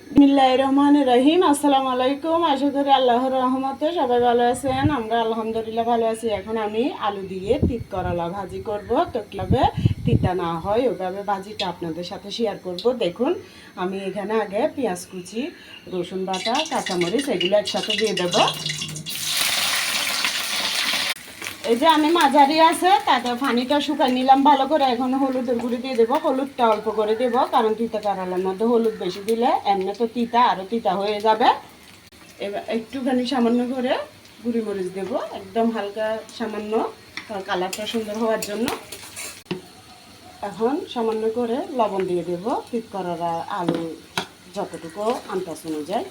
বিসমিল্লাহির রহমানির রহিম। আসসালামু আলাইকুম। আশা করি আল্লাহর রহমতে সবাই ভালো আছেন। আমরা আলহামদুলিল্লাহ ভালো আছি। এখন আমি আলু দিয়ে তিত করলা ভাজি করব। তো কীভাবে তিতা না হয় ওইভাবে ভাজিটা আপনাদের সাথে শেয়ার করব। দেখুন, আমি এখানে আগে পেঁয়াজ কুচি, রসুন বাটা, কাঁচামরিচ এগুলো একসাথে দিয়ে দেবো। এই যে আমি মাঝারি আছে তাতে পানিটা শুকাই নিলাম ভালো করে। এখন হলুদের গুঁড়ি দিয়ে দেবো। হলুদটা অল্প করে দেবো, কারণ তিতা কারালার মধ্যে হলুদ বেশি দিলে এমনি তো তিতা আরও তিতা হয়ে যাবে। এবার একটুখানি সামান্য করে গুঁড়ি মরিচ দেবো, একদম হালকা সামান্য, কালারটা সুন্দর হওয়ার জন্য। এখন সামান্য করে লবণ দিয়ে দেবো, তিত করার আলু যতটুকু আন্দাজ অনুযায়ী।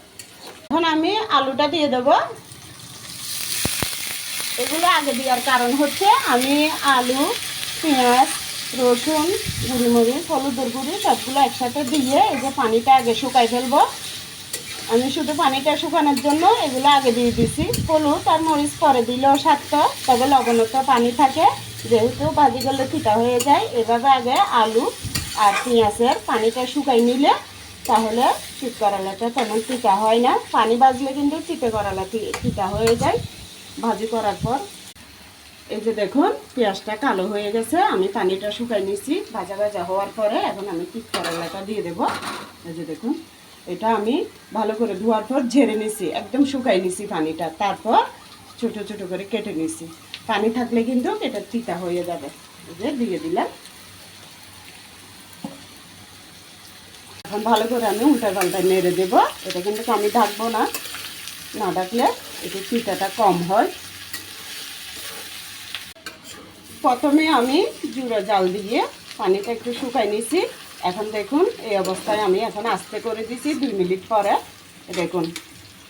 এখন আমি আলুটা দিয়ে দেবো। এগুলো আগে দেওয়ার কারণ হচ্ছে আমি আলু, পেঁয়াজ, রসুন, গুঁড়িমরিচ, হলুদের গুঁড়ি সবগুলো একসাথে দিয়ে এই যে পানিটা আগে শুকাই ফেলবো। আমি শুধু পানিটা শুকানোর জন্য এগুলো আগে দিয়ে দিছি। হলুদ আর মরিচ পরে দিলেও স্বাদটা, তবে লবণতা পানি থাকে, যেহেতু ভাজি করলে তিতা হয়ে যায়। এভাবে আগে আলু আর পেঁয়াজের পানিটা শুকাই নিলে তাহলে তিত করলাটা তেমন তিতা হয় না। পানি বাজলে কিন্তু তিতে করলা তিতা হয়ে যায় ভাজি করার পর। এই যে দেখুন, পেঁয়াজটা কালো হয়ে গেছে, আমি পানিটা শুকাই নিছি ভাজা ভাজা হওয়ার পরে। এখন আমি তিত করলাটা দিয়ে দেবো। এই যে দেখুন, এটা আমি ভালো করে ধোয়ার পর ঝেড়ে নিছি, একদম শুকাই নিছি পানিটা। তারপর ছোট ছোট করে কেটে নিছি। পানি থাকলে কিন্তু এটা তিতা হয়ে যাবে। এই যে দিয়ে দিলাম। এখন ভালো করে আমি উল্টা পাল্টা নেড়ে দেবো। এটা কিন্তু আমি ঢাকবো না, না ঢাকলে একটু তিতাটা কম হয়। প্রথমে আমি জুড়ে জাল দিয়ে পানিটা একটু শুকাই নিছি। এখন দেখুন এই অবস্থায় আমি এখন আস্তে করে দিছি। 2 মিনিট পরে দেখুন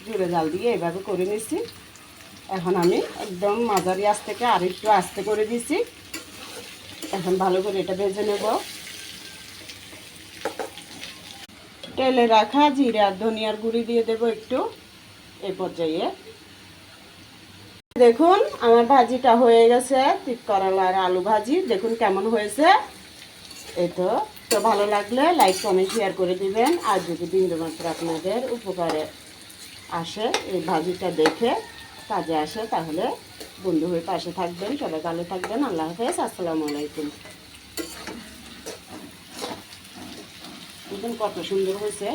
জুড়ে জাল দিয়ে এভাবে করে নিছি। এখন আমি একদম মাঝারি আঁচ থেকে আর একটু আস্তে করে দিছি। এখন ভালো করে এটা ভেজে নেব। তেলে রাখা জিরা আর ধনিয়ার গুঁড়ি দিয়ে দেবো একটু এই পর্যায়ে। দেখুন আমার ভাজিটা হয়ে গেছে, তিত করলা আর আলু ভাজি। দেখুন কেমন হয়েছে। এই তো ভালো লাগলে লাইক কমেন্ট শেয়ার করে দিবেন। আর যদি বিন্দুমাত্র আপনাদের উপকারে আসে, এই ভাজিটা দেখে কাজে আসে, তাহলে বন্ধু হয়ে পাশে থাকবেন। সবাই ভালো থাকবেন। আল্লাহ হাফেজ। আসসালামু আলাইকুম। দেখুন কত সুন্দর হয়েছে।